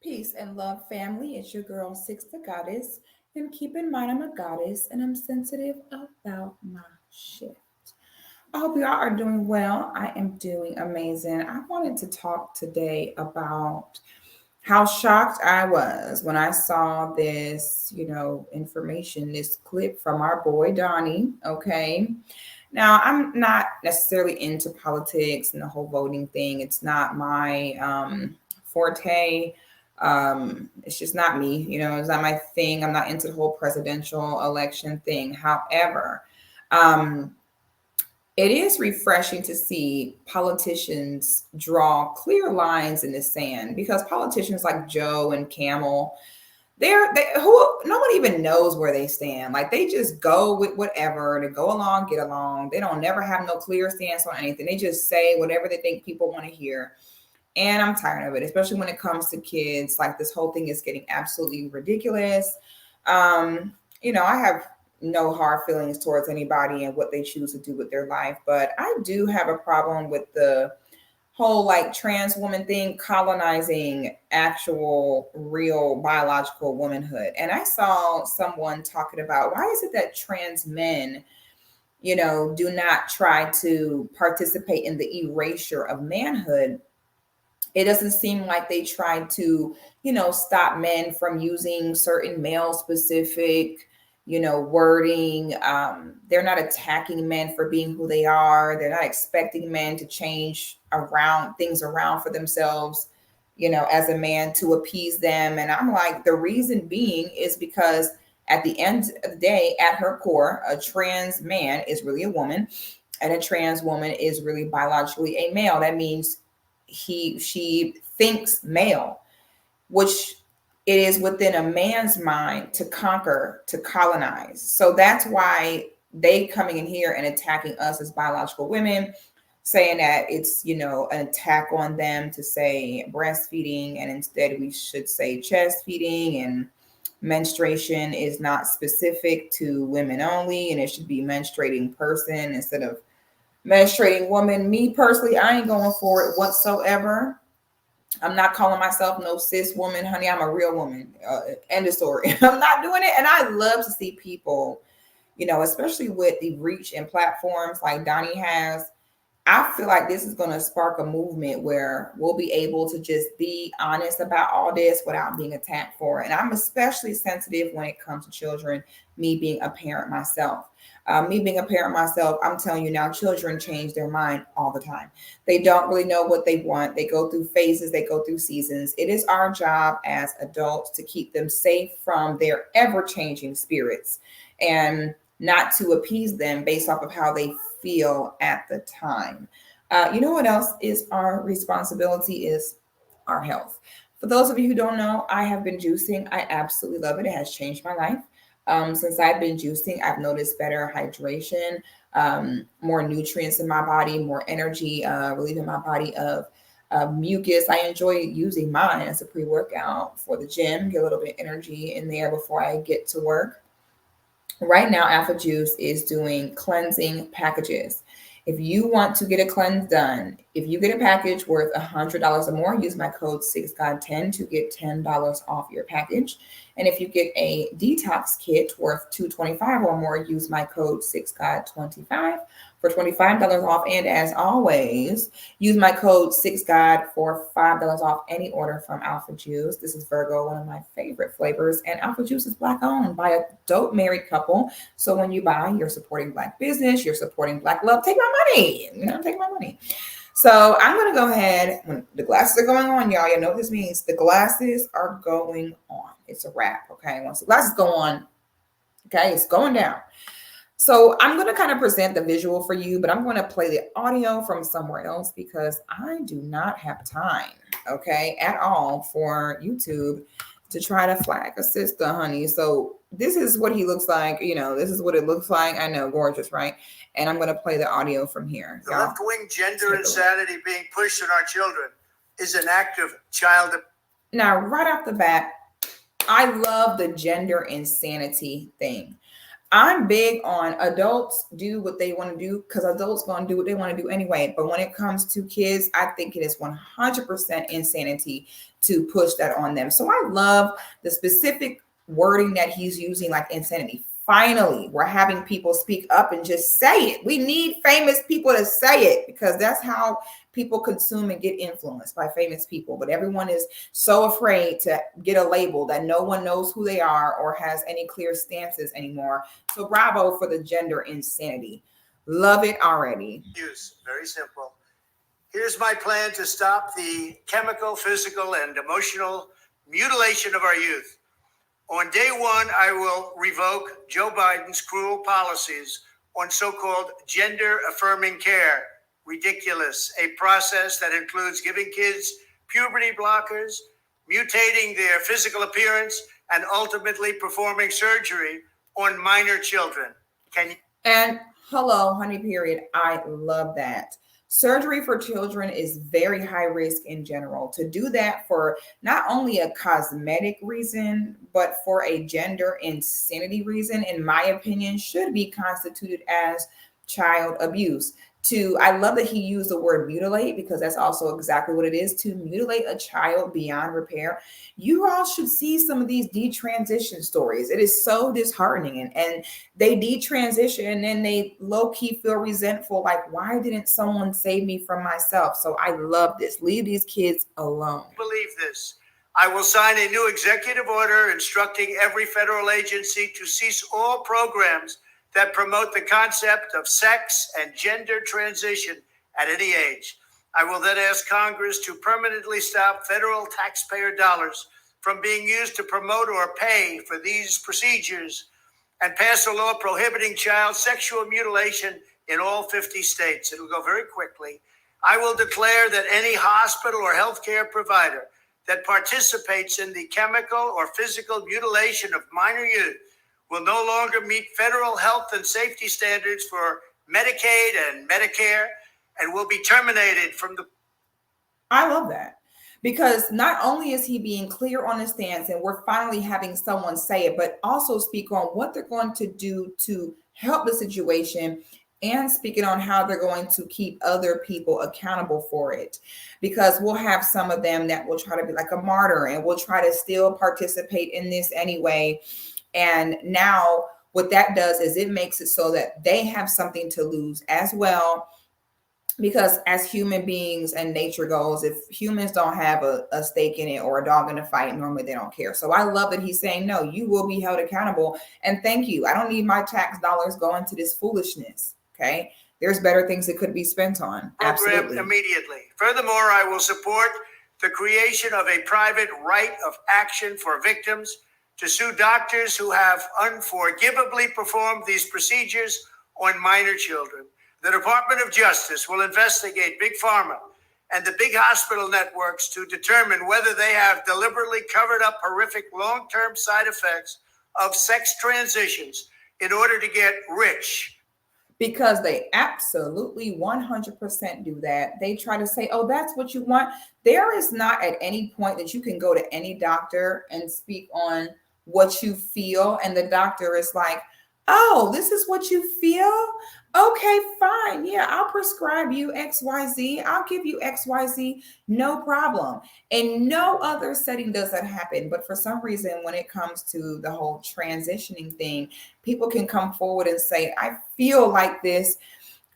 Peace and love, family. It's your girl, Sixthegoddis. And keep in mind, I'm a goddess and I'm sensitive about my shit. I hope you all are doing well. I am doing amazing. I wanted to talk today about how shocked I was when I saw this, information, this clip from our boy Donnie. Okay. Now, I'm not necessarily into politics and the whole voting thing. It's not my forte. It's just not me. It's not my thing. I'm not into the whole presidential election thing. However, um, it is refreshing to see politicians draw clear lines in the sand because politicians like Joe and Camel, no one even knows where they stand. Like they just go with whatever to go along, get along. They don't never have no clear stance on anything. They just say whatever they think people want to hear. And I'm tired of it, especially when it comes to kids. Like this whole thing is getting absolutely ridiculous. I have no hard feelings towards anybody and what they choose to do with their life, but I do have a problem with the whole like trans woman thing colonizing actual real biological womanhood. And I saw someone talking about why is it that trans men do not try to participate in the erasure of manhood. It doesn't seem like they try to stop men from using certain male specific wording. They're not attacking men for being who they are. They're not expecting men to change around things around for themselves, as a man to appease them. And I'm like, the reason being is because at the end of the day, at her core, a trans man is really a woman and a trans woman is really biologically a male. That means she thinks male, which it is within a man's mind to conquer, to colonize. So that's why they coming in here and attacking us as biological women, saying that it's, an attack on them to say breastfeeding, and instead we should say chest feeding, and menstruation is not specific to women only, and it should be menstruating person instead of menstruating woman. Me personally, I ain't going for it whatsoever. I'm not calling myself no cis woman, honey. I'm a real woman. End of story. I'm not doing it. And I love to see people, especially with the reach and platforms like Donnie has. I feel like this is going to spark a movement where we'll be able to just be honest about all this without being attacked for it. And I'm especially sensitive when it comes to children, me being a parent myself. I'm telling you now, children change their mind all the time. They don't really know what they want. They go through phases, they go through seasons. It is our job as adults to keep them safe from their ever changing spirits and not to appease them based off of how they feel at the time. You know what else is our responsibility is our health. For those of you who don't know, I have been juicing. I absolutely love it. It has changed my life. Since I've been juicing, I've noticed better hydration, more nutrients in my body, more energy, relieving my body of mucus. I enjoy using mine as a pre-workout for the gym, get a little bit of energy in there before I get to work. Right now, Alpha Juice is doing cleansing packages. If you want to get a cleanse done, if you get a package worth $100 or more, use my code SIXGOD10 to get $10 off your package. And if you get a detox kit worth $225 or more, use my code SIXGOD25 for $25 off. And as always, use my code SIXGOD for $5 off any order from Alpha Juice. This is Virgo, one of my favorite flavors. And Alpha Juice is Black owned by a dope married couple. So when you buy, you're supporting Black business, you're supporting Black love. Take my money. Take my money. So I'm going to go ahead. When the glasses are going on, y'all, you know what this means. The glasses are going on. It's a wrap, okay? Once the glasses go on, okay, it's going down. So I'm going to kind of present the visual for you, but I'm going to play the audio from somewhere else because I do not have time, okay, at all for YouTube to try to flag a sister, honey. So this is what he looks like. This is what it looks like. I know, gorgeous, right? And I'm going to play the audio from here. The left-wing gender insanity being pushed on our children is an act of child. Now, right off the bat, I love the gender insanity thing. I'm big on adults do what they want to do because adults going to do what they want to do anyway. But when it comes to kids, I think it is 100% insanity to push that on them. So I love the specific wording that he's using, like insanity. Finally, we're having people speak up and just say it. We need famous people to say it, because that's how people consume and get influenced, by famous people. But everyone is so afraid to get a label that no one knows who they are or has any clear stances anymore. So bravo for the gender insanity. Love it already. Use. Very simple. Here's my plan to stop the chemical, physical, and emotional mutilation of our youth. On day one, I will revoke Joe Biden's cruel policies on so-called gender-affirming care. Ridiculous. A process that includes giving kids puberty blockers, mutating their physical appearance, and ultimately performing surgery on minor children. And hello, honey, period. I love that. Surgery for children is very high risk in general. To do that for not only a cosmetic reason, but for a gender insanity reason, in my opinion, should be constituted as child abuse. I love that he used the word mutilate, because that's also exactly what it is, to mutilate a child beyond repair. You all should see some of these detransition stories. It is so disheartening. And they detransition and then they low-key feel resentful, like, why didn't someone save me from myself? So I love this. Leave these kids alone. Believe this. I will sign a new executive order instructing every federal agency to cease all programs that promote the concept of sex and gender transition at any age. I will then ask Congress to permanently stop federal taxpayer dollars from being used to promote or pay for these procedures, and pass a law prohibiting child sexual mutilation in all 50 states. It'll go very quickly. I will declare that any hospital or healthcare provider that participates in the chemical or physical mutilation of minor youth will no longer meet federal health and safety standards for Medicaid and Medicare, and will be terminated from the... I love that, because not only is he being clear on his stance, and we're finally having someone say it, but also speak on what they're going to do to help the situation, and speaking on how they're going to keep other people accountable for it. Because we'll have some of them that will try to be like a martyr and will try to still participate in this anyway. And now what that does is it makes it so that they have something to lose as well. Because as human beings and nature goes, if humans don't have a stake in it or a dog in the fight, normally they don't care. So I love that he's saying, no, you will be held accountable. And thank you. I don't need my tax dollars going to this foolishness. Okay. There's better things that could be spent on. Absolutely. Immediately. Furthermore, I will support the creation of a private right of action for victims to sue doctors who have unforgivably performed these procedures on minor children. The Department of Justice will investigate Big Pharma and the big hospital networks to determine whether they have deliberately covered up horrific long-term side effects of sex transitions in order to get rich. Because they absolutely 100% do that. They try to say, oh, that's what you want. There is not at any point that you can go to any doctor and speak on what you feel, and the doctor is like, oh, this is what you feel? Okay, fine. Yeah, I'll prescribe you XYZ. I'll give you XYZ. No problem. In no other setting does that happen. But for some reason, when it comes to the whole transitioning thing, people can come forward and say, I feel like this.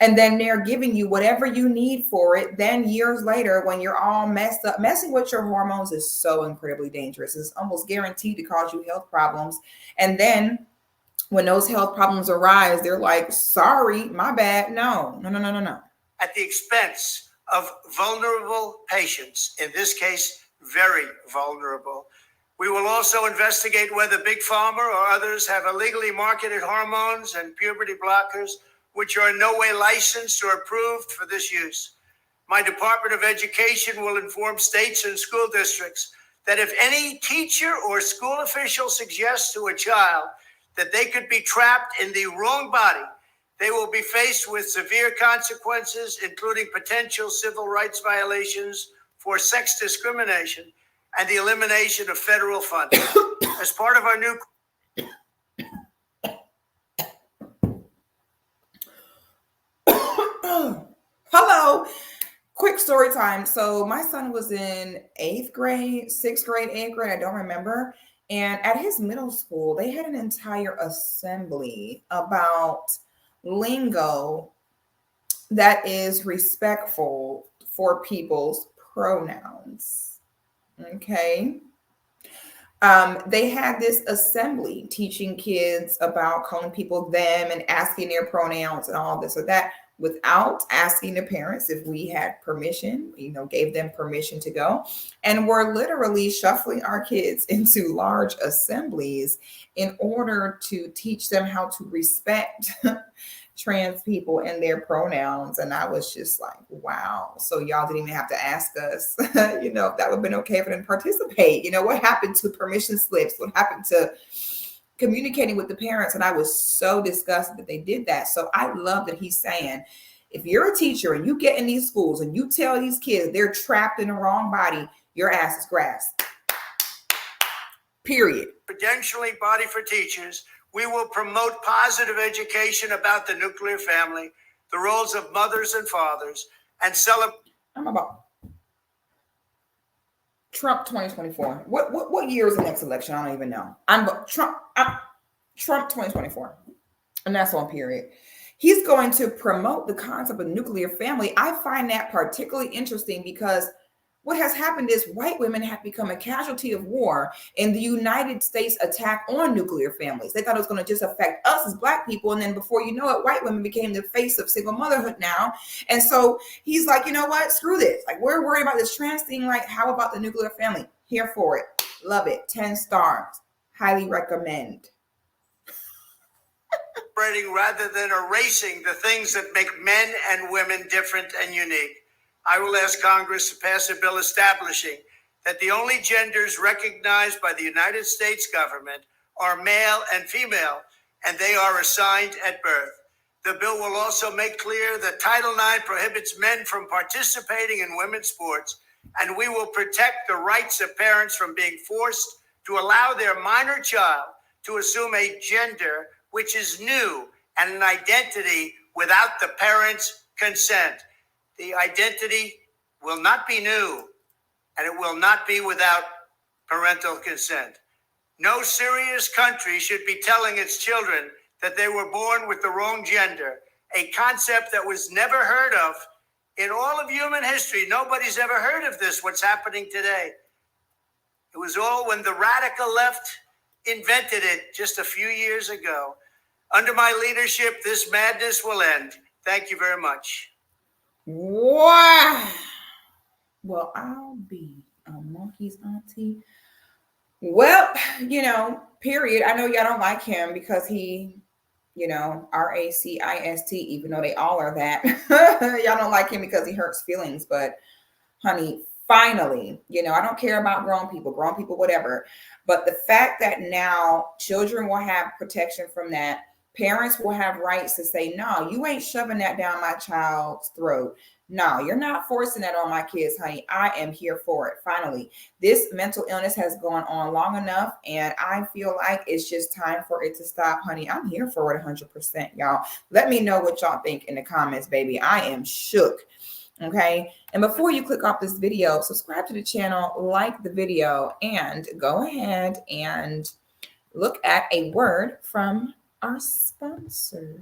And then they're giving you whatever you need for it. Then years later, when you're all messed up, messing with your hormones is so incredibly dangerous. It's almost guaranteed to cause you health problems. And then when those health problems arise, they're like, sorry, my bad. No. At the expense of vulnerable patients, in this case, very vulnerable. We will also investigate whether Big Pharma or others have illegally marketed hormones and puberty blockers, which are in no way licensed or approved for this use. My Department of Education will inform states and school districts that if any teacher or school official suggests to a child that they could be trapped in the wrong body, they will be faced with severe consequences, including potential civil rights violations for sex discrimination and the elimination of federal funding. As part of our new... Hello. quick story time. So my son was in 8th grade, 6th grade, 8th grade, I don't remember. And at his middle school, they had an entire assembly about lingo that is respectful for people's pronouns. Okay. They had this assembly teaching kids about calling people them and asking their pronouns and all this or that without asking the parents if we had permission, gave them permission to go. And we're literally shuffling our kids into large assemblies in order to teach them how to respect trans people and their pronouns. And I was just like, wow. So y'all didn't even have to ask us, if that would have been okay for them to participate. What happened to permission slips? What happened to communicating with the parents? And I was so disgusted that they did that. So I love that he's saying, if you're a teacher and you get in these schools and you tell these kids they're trapped in the wrong body, your ass is grass. Period. Credentialing body for teachers, we will promote positive education about the nuclear family, the roles of mothers and fathers, and celebrate. I'm about Trump 2024. What year is the next election? I don't even know. Trump 2024. And that's on period. He's going to promote the concept of nuclear family. I find that particularly interesting because what has happened is white women have become a casualty of war in the United States attack on nuclear families. They thought it was going to just affect us as Black people. And then before you know it, white women became the face of single motherhood now. And so he's like, you know what? Screw this. Like, we're worried about this trans thing. Like, how about the nuclear family? Here for it. Love it. 10 stars. Highly recommend. Rather than erasing the things that make men and women different and unique. I will ask Congress to pass a bill establishing that the only genders recognized by the United States government are male and female, and they are assigned at birth. The bill will also make clear that Title IX prohibits men from participating in women's sports, and we will protect the rights of parents from being forced to allow their minor child to assume a gender which is new and an identity without the parents' consent. The identity will not be new, and it will not be without parental consent. No serious country should be telling its children that they were born with the wrong gender, a concept that was never heard of in all of human history. Nobody's ever heard of this, what's happening today. It was all when the radical left invented it just a few years ago. Under my leadership, this madness will end. Thank you very much. Wow. Well, I'll be a monkey's auntie. Well, period. I know y'all don't like him because he, racist, even though they all are that. Y'all don't like him because he hurts feelings. But, honey, finally, I don't care about grown people, whatever. But the fact that now children will have protection from that. Parents will have rights to say, no, you ain't shoving that down my child's throat. No, you're not forcing that on my kids, honey. I am here for it. Finally, this mental illness has gone on long enough, and I feel like it's just time for it to stop, honey. I'm here for it 100%, y'all. Let me know what y'all think in the comments, baby. I am shook. Okay. And before you click off this video, subscribe to the channel, like the video, and go ahead and look at a word from our sponsors.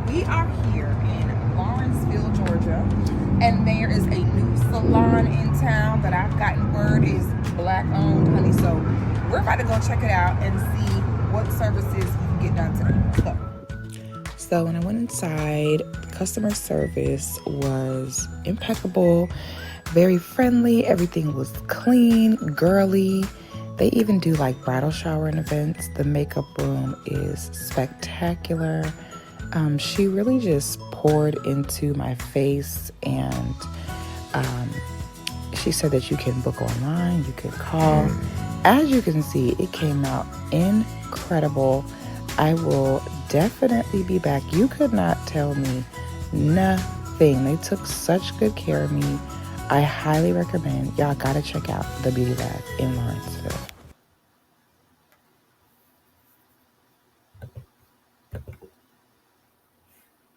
We are here in Lawrenceville, Georgia, and there is a new salon in town that I've gotten word is Black owned, honey. So we're about to go check it out and see what services we can get done today. Let's go. So when I went inside, customer service was impeccable, very friendly. Everything was clean, girly. They even do like bridal shower and events. The makeup room is spectacular. She really just poured into my face, and she said that you can book online, you can call. As you can see, it came out incredible. I will definitely be back. You could not tell me nothing. They took such good care of me. I highly recommend. Y'all gotta check out the Beauty Lab in Lawrenceville.